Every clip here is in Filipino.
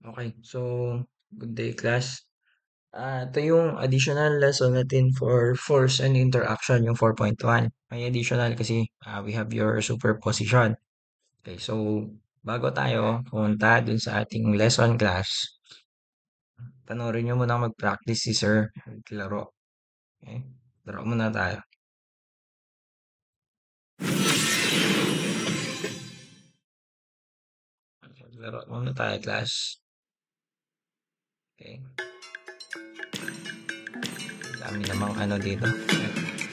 Okay, so good day class. Ito yung additional lesson natin for force and interaction, yung 4.1. May additional kasi we have your superposition. Okay, so bago tayo pumunta dun sa ating lesson class, panoorin nyo muna mag-practice si sir maglaro. Okay, laro muna tayo. Laro muna tayo class. Okay, dami namang ano dito.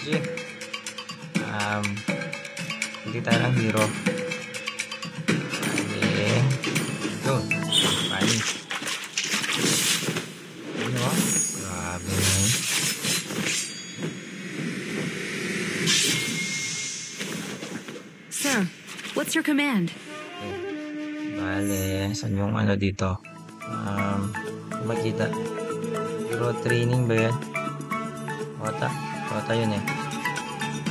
Sige, um, hindi tayo ng hero. Okay, go. Funny. Ano? Grabe na yun. Sir, what's your command? Bale, saan yung ano dito? Makita. Road training ba yan? Wata? Wata yun eh.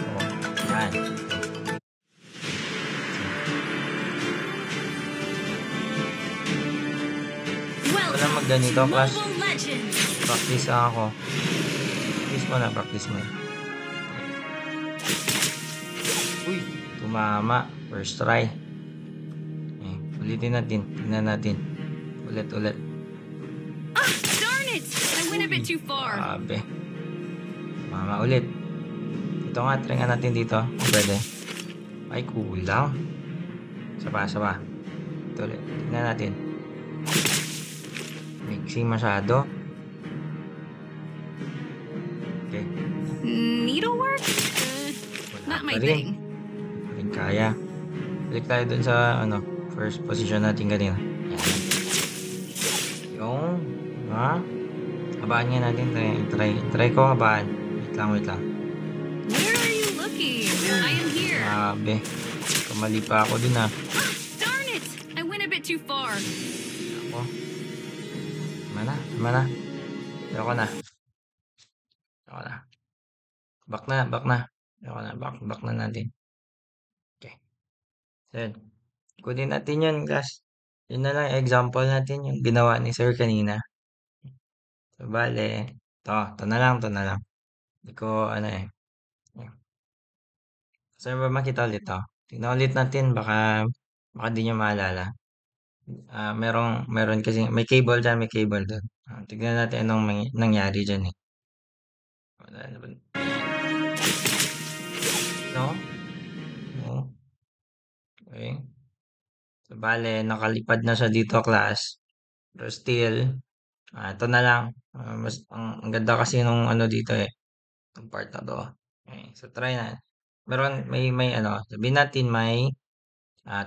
Oo. Yan. Wala magganito, class. Practice lang ako. Practice mo na. Uy, tumama. First try. Okay, ulitin natin. Tingnan natin. Ulit. Ah, darn it! I went a bit too far. Grabe. Tumama ulit. Ito nga, try nga natin dito. Pwede. Ay, kulang. Saba. Ito ulit. Tingnan natin. Mixing masyado. Okay. Needlework? Wala Not pa my rin. thing. Rin kaya. Balik tayo dun sa first position natin kanina. Yan. Yung, habaan nga natin. Try ko habaan. Wait lang. Where are you looking? I am here. Grabe. Kamali pa ako dun Ah, darn it! I went a bit too far. Ako. Tama na. Ayoko na. Back na. Ayoko na. Back na natin. Okay. So, kunin natin yun, guys. Yun na lang, example natin yung ginawa ni sir kanina. So, bale, to na lang. Hindi ko, saan ba makita ulit to? Tingnan ulit natin, baka di nyo maalala. Meron kasi, may cable dyan, may cable doon. Tignan natin anong nangyari dyan eh. Wala na ba? No? No? Okay. So, bale, nakalipad na siya dito, class. Pero still, ito na lang. Ang ganda kasi nung ano dito eh. Itong part na to. Okay. So, try na. May sabihin natin may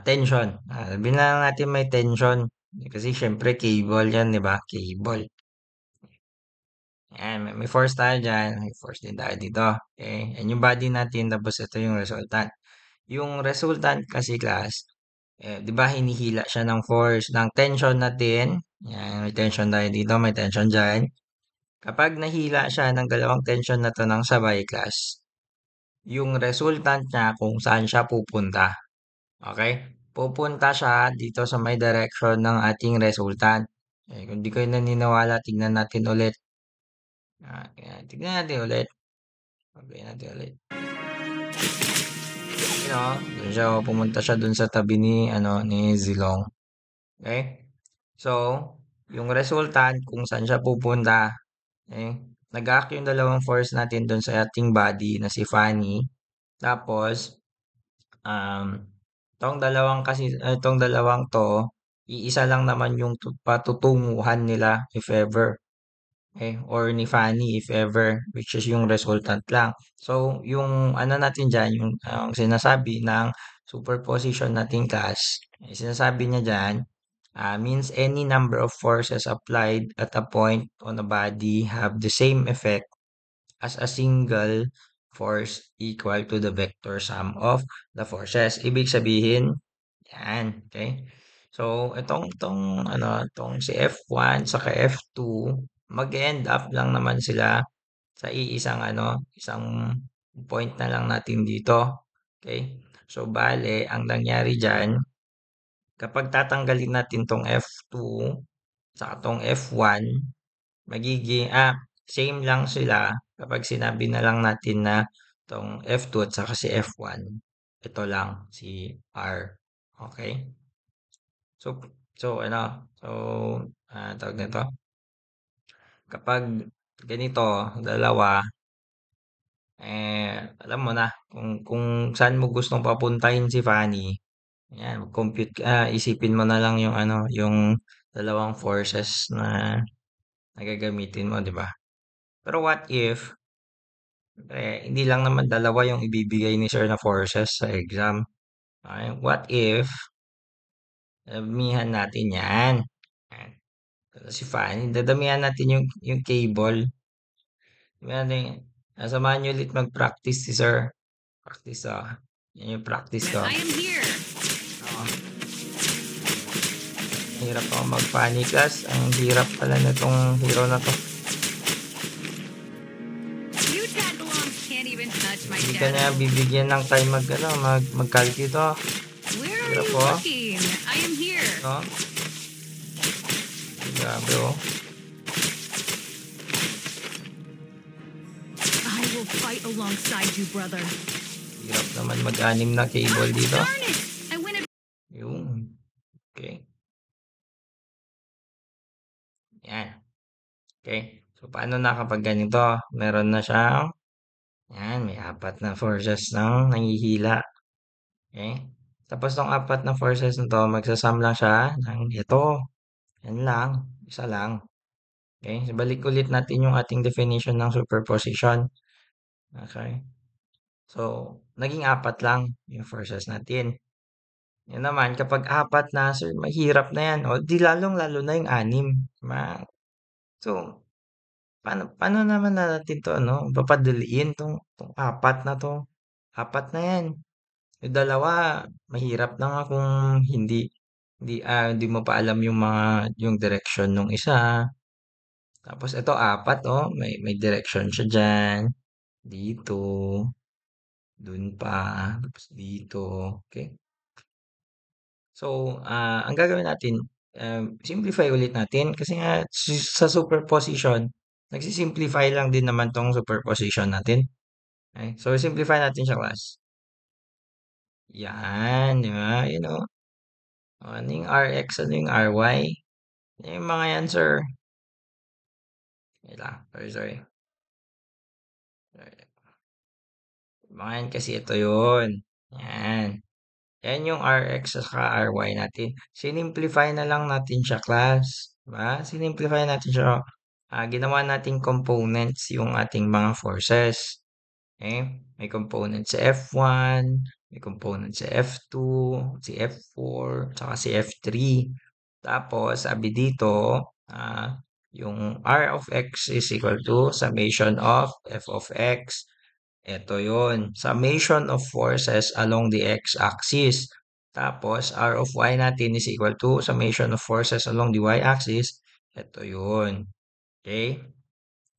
tension. Sabihin na lang natin may tension. Kasi syempre cable yan, di ba? Cable. Yan, may force tayo dyan. May force din tayo dito. Okay. Yan yung body natin. Tapos ito yung resultant. Yung resultant kasi class, di ba hinihila siya ng force, ng tension natin. Yan, may tension tayo dito, may tension dyan. Kapag nahila siya ng dalawang tension na to ng sabay class, yung resultant niya kung saan siya pupunta. Okay? Pupunta siya dito sa may direction ng ating resultant. Kung di kayo naniniwala, tignan natin ulit. Tignan natin ulit. Okay natin ulit. Dun siya, pumunta siya dun sa tabi ni Zilong. Okay? So, yung resultant, kung saan siya pupunta, nag-act yung dalawang force natin dun sa ating body na si Fanny. Tapos, um, itong dalawang to, iisa lang naman yung patutunguhan nila if ever. Or ni Fanny if ever, which is yung resultant lang. So, yung ano natin dyan, yung sinasabi ng superposition natin class, sinasabi niya dyan, means any number of forces applied at a point on a body have the same effect as a single force equal to the vector sum of the forces. Ibig sabihin, yan, okay? So, itong si F1 saka F2, mag-end up lang naman sila sa isang point na lang natin dito. Okay? So, bale, ang nangyari dyan, kapag tatanggalin natin tong F2, saka tong F1, same lang sila kapag sinabi na lang natin na tong F2 at saka si F1. Ito lang, si R. Okay? So, tawag nito, kapag ganito, dalawa, alam mo na kung saan mo gustong papuntahin si Fanny. Yan, isipin mo na lang yung yung dalawang forces na gagamitin mo, di ba? Pero what if, hindi lang naman dalawa yung ibibigay ni Sir na forces sa exam. Okay? What if, damihan natin yan. Yan. Si Fanny, dadamihan natin yung cable. Damihan natin, samahan nyo ulit mag-practice si Sir. Practice, yan yung practice ko. I am here. Oo. Hirap ako mag-Fanny class. Ang hirap pala nitong hero na to. You tag-alongs can't even touch my Hindi ka na shadow. bibigyan ng time mag-calculate to. Where are Hirap you po. looking? I am here. No? Grabe oh. I will fight alongside you, brother. Hirap naman mag-anim na cable dito. Darn it! I win a Yung. Okay. Yan. Okay. So, paano na kapag ganito? Meron na siyang, yan, may apat na forces ng nangihila. Okay. Tapos tong apat na forces na to, magsasum lang siya ng ito. Yan lang. Isa lang. Okay. So, balik ulit natin yung ating definition ng superposition. Okay. So, naging apat lang yung forces natin. Yan naman, kapag apat na, sir, mahirap na yan. O, di lalong-lalo na yung anim. So, paano naman natin to, papadaliin tong apat na to? Apat na yan. Yung dalawa, mahirap na nga kung hindi mo pa alam yung direction nung isa. Tapos ito, apat, may direction siya dyan. Dito. Dun pa. Tapos dito. Okay? So, ang gagawin natin, simplify ulit natin kasi nga sa superposition, nagsisimplify lang din naman tong superposition natin. Okay? So, simplify natin siya, class. Yan, di ba? Ano yung Rx, ano yung Ry? Yung mga yan, sir. Wait lang. Sorry. Mga yan kasi ito yun. Yan. Yan yung Rx at Ry natin. Sinimplify na lang natin siya, class. Diba? Sinimplify natin siya. Ginawa nating components yung ating mga forces. Okay? May component sa F1, may component sa F2, si F4, saka si F3. Tapos, sabi dito, yung R of x is equal to summation of f of x. Ito yun. Summation of forces along the x-axis. Tapos, R of y natin is equal to summation of forces along the y-axis. Ito yun. Okay?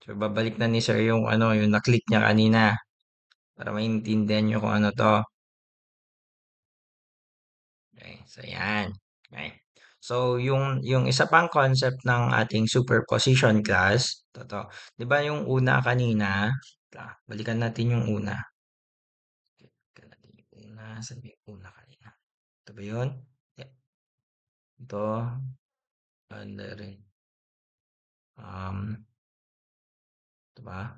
So, babalik na ni sir yung yung na-click niya kanina. Para maintindihan nyo kung ano to. Okay, so yan. Okay. So, yung isa pang concept ng ating superposition class, to. 'Di ba yung una kanina, balikan natin yung una. Balikan natin yung una, sabi yung una kanina. Ito ba yun? Yeah. Ito, and rin. Ito ba?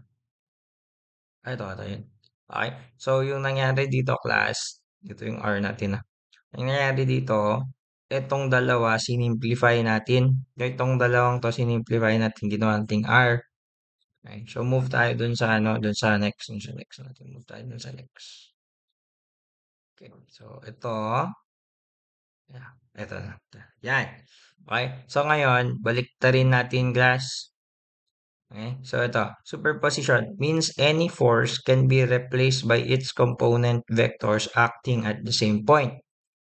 Ito yun. Okay. So, yung nangyari dito, class, ito yung R natin, Ang nangyari dito, itong dalawa, sinimplify natin. Itong dalawang to, sinimplify natin. Ginawa nating R. Okay. So, move tayo dun sa dun sa next natin. Move tayo dun sa next. Okay. So, ito na. Yan. Okay. So, ngayon, baliktarin natin, class. Okay. So, ito. Superposition means any force can be replaced by its component vectors acting at the same point.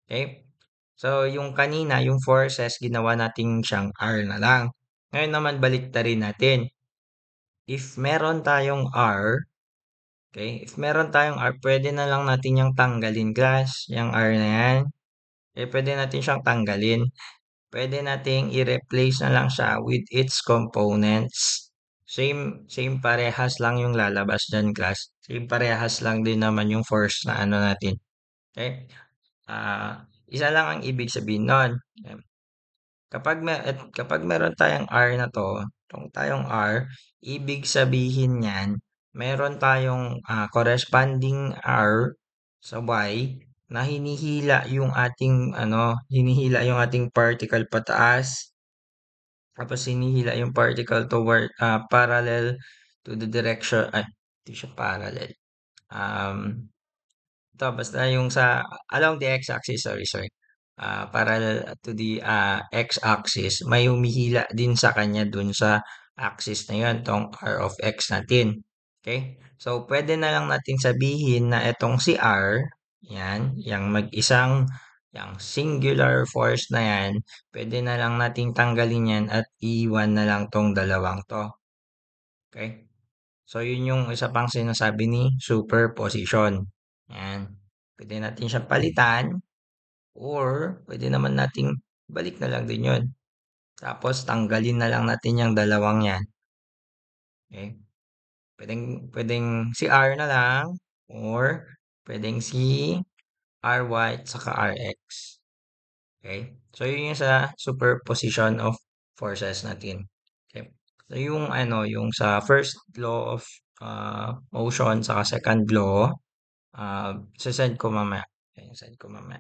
Okay? So, yung kanina, yung forces, ginawa natin siyang R na lang. Ngayon naman, baliktarin natin. If meron tayong R, okay? If meron tayong R, pwede na lang natin yung tanggalin, class. Yung R na yan. Pwede natin siyang tanggalin. pwede nating i-replace na lang siya with its components. Same parehas lang yung lalabas dyan, class. Same parehas lang din naman yung force na ano natin. Okay? Isa lang ang ibig sabihin nun. Kapag meron tayong R na 'to, itong tayong R, ibig sabihin niyan meron tayong, corresponding R sa Y na hinihila yung ating particle pataas, tapos hinihila yung particle toward, parallel to the direction ay, hindi siya parallel. Um ito, basta yung sa along the x-axis, sorry. Parallel to the x-axis, may humihila din sa kanya dun sa axis na yun, tong r of x natin. Okay? So, pwede na lang natin sabihin na itong si r, yan, yung singular force na yan, pwede na lang nating tanggalin yan at iwan na lang tong dalawang to. Okay? So, yun yung isa pang sinasabi ni superposition. Yan. Pwede natin siyang palitan or pwede naman nating balik na lang din yun. Tapos, tanggalin na lang natin yung dalawang yan. Okay? Pwedeng si R na lang or pwedeng si RY at saka RX. Okay? So, yun yung sa superposition of forces natin. Okay? So, yung sa first law of motion saka second law, sesend ko mamaya. Okay, send ko mamaya.